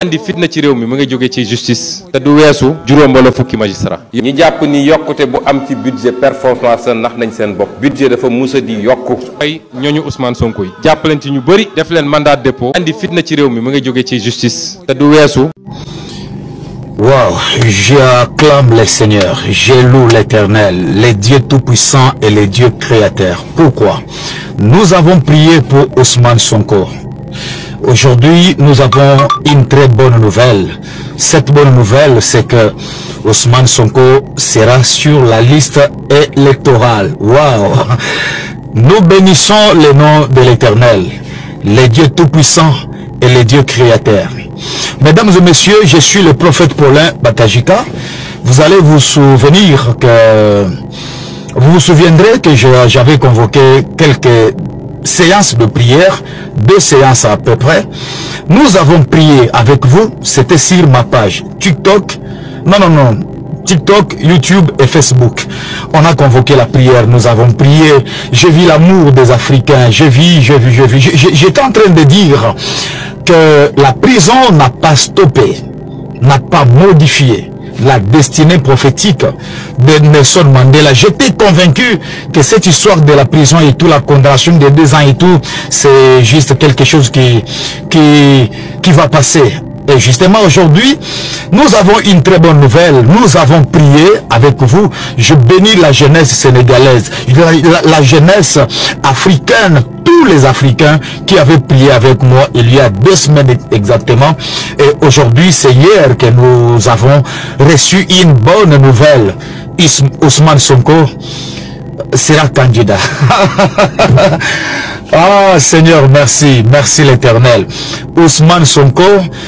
andi fitna ci réew mi mu ngi jóge ci justice te du weesu juróom wala fukki magistrat ñi jàpp ni yokkute bu am ci budget performance ndax nañ seen bopp budget dafa musa di yokku ay ñooñu Ousmane Sonko yi jàpp leen ci ñu bëri def leen mandat de dépôt andi fitna ci réew mi mu ngi jóge ci justice te du weesu. Wow, j'acclame les seigneurs, je loue l'Éternel, les dieux tout-puissants et les dieux créateurs. Pourquoi? Nous avons prié pour Ousmane Sonko. Aujourd'hui, nous avons une très bonne nouvelle. Cette bonne nouvelle, c'est que Ousmane Sonko sera sur la liste électorale. Wow! Nous bénissons le nom de l'Éternel, les dieux tout-puissants et les dieux créateurs. Mesdames et messieurs, je suis le prophète Paulin Batajika. Vous allez vous souvenir que... Vous vous souviendrez que j'avais convoqué quelques séances de prière, 2 séances à peu près. Nous avons prié avec vous, c'était sur ma page TikTok. Non. TikTok, YouTube et Facebook. On a convoqué la prière, nous avons prié. Je vis l'amour des Africains, je vis. J'étais en train de dire que la prison n'a pas stoppé, n'a pas modifié la destinée prophétique de Nelson Mandela. J'étais convaincu que cette histoire de la prison et tout, la condamnation de 2 ans et tout, c'est juste quelque chose qui va passer. Et justement aujourd'hui, nous avons une très bonne nouvelle. Nous avons prié avec vous. Je bénis la jeunesse sénégalaise, la jeunesse africaine, tous les Africains qui avaient prié avec moi il y a 2 semaines exactement. Et aujourd'hui, c'est hier que nous avons reçu une bonne nouvelle. Ousmane Sonko sera candidat. Ah Seigneur, merci l'Éternel. Ousmane Sonko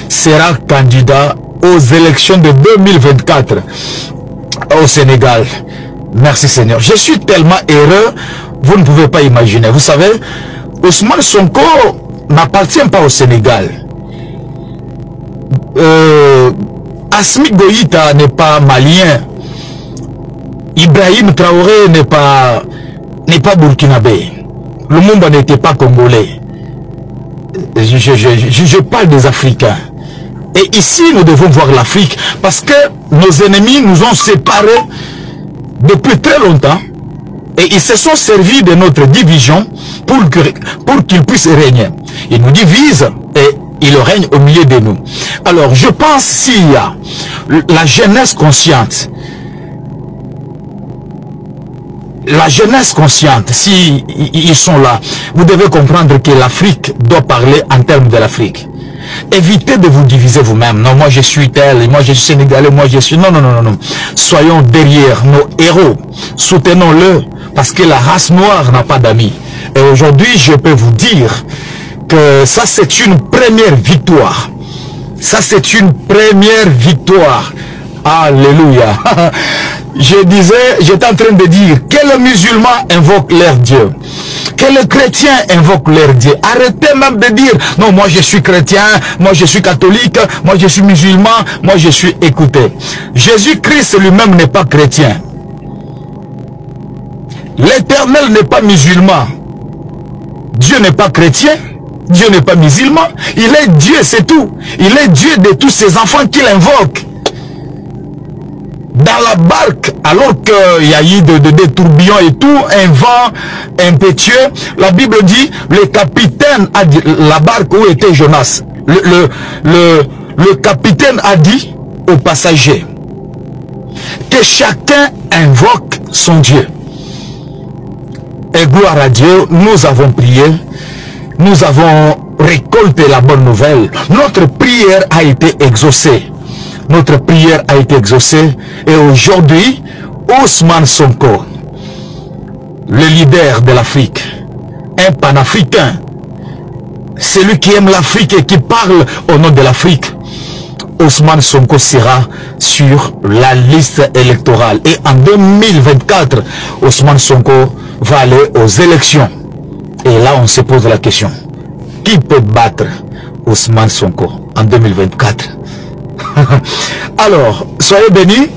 sera candidat aux élections de 2024 au Sénégal. Merci Seigneur. Je suis tellement heureux, vous ne pouvez pas imaginer. Vous savez, Ousmane Sonko n'appartient pas au Sénégal. Assimi Goïta n'est pas malien. Ibrahim Traoré n'est pas burkinabé. Lumumba n'était pas congolais. Je parle des Africains. Et ici, nous devons voir l'Afrique parce que nos ennemis nous ont séparés depuis très longtemps et ils se sont servis de notre division pour qu'ils puissent régner. Ils nous divisent et ils règnent au milieu de nous. Alors, je pense s'il y a la jeunesse consciente, si ils sont là, vous devez comprendre que l'Afrique doit parler en termes de l'Afrique. Évitez de vous diviser vous-même. Non, moi je suis tel, moi je suis sénégalais, moi je suis... Non. Soyons derrière nos héros. Soutenons-le parce que la race noire n'a pas d'amis. Et aujourd'hui, je peux vous dire que ça c'est une première victoire. Ça c'est une première victoire. Alléluia. J'étais en train de dire que les musulmans invoquent leur Dieu, que les chrétiens invoquent leur Dieu. Arrêtez même de dire, non, moi je suis chrétien, moi je suis catholique, moi je suis musulman, moi je suis... Écoutez, Jésus-Christ lui-même n'est pas chrétien. L'Éternel n'est pas musulman. Dieu n'est pas chrétien. Dieu n'est pas musulman. Il est Dieu, c'est tout. Il est Dieu de tous ses enfants qu'il invoque. Dans la barque, alors qu'il y a eu des tourbillons et tout, un vent impétueux, la Bible dit, le capitaine a dit, la barque où était Jonas, le capitaine a dit aux passagers que chacun invoque son Dieu. Et gloire à Dieu, nous avons prié, nous avons récolté la bonne nouvelle, notre prière a été exaucée. Notre prière a été exaucée et aujourd'hui, Ousmane Sonko, le leader de l'Afrique, un panafricain, celui qui aime l'Afrique et qui parle au nom de l'Afrique, Ousmane Sonko sera sur la liste électorale. Et en 2024, Ousmane Sonko va aller aux élections. Et là, on se pose la question, qui peut battre Ousmane Sonko en 2024? Alors, soyez bénis.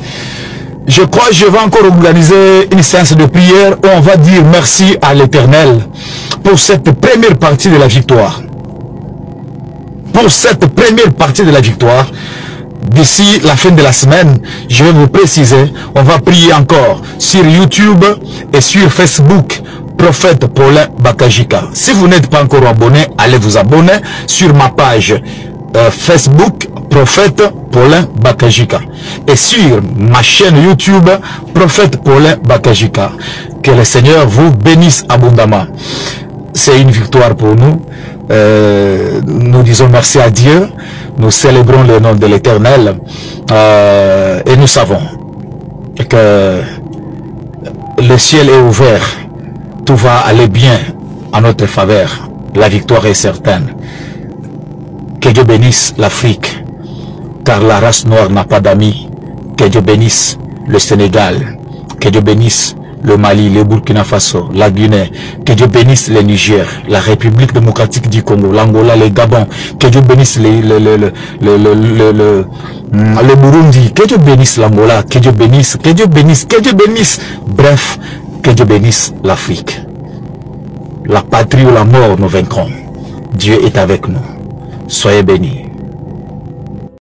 Je crois que je vais encore organiser une séance de prière où on va dire merci à l'Éternel pour cette première partie de la victoire. pour cette première partie de la victoire. D'ici la fin de la semaine, je vais vous préciser, on va prier encore sur YouTube et sur Facebook, Prophète Paulin Bakajika. Si vous n'êtes pas encore abonné, allez vous abonner sur ma page Facebook, Prophète Paulin Bakajika. Et sur ma chaîne YouTube, Prophète Paulin Bakajika. Que le Seigneur vous bénisse abondamment. C'est une victoire pour nous. Nous disons merci à Dieu. Nous célébrons le nom de l'Éternel. Et nous savons que le ciel est ouvert. Tout va aller bien en notre faveur. La victoire est certaine. Que Dieu bénisse l'Afrique, car la race noire n'a pas d'amis. Que Dieu bénisse le Sénégal. Que Dieu bénisse le Mali, le Burkina Faso, la Guinée. Que Dieu bénisse le Niger, la République démocratique du Congo, l'Angola, le Gabon. Que Dieu bénisse le Burundi. Que Dieu bénisse l'Angola. Que Dieu bénisse, que Dieu bénisse, que Dieu bénisse. Bref, que Dieu bénisse l'Afrique. La patrie ou la mort, nous vaincrons. Dieu est avec nous. Soyez bénis.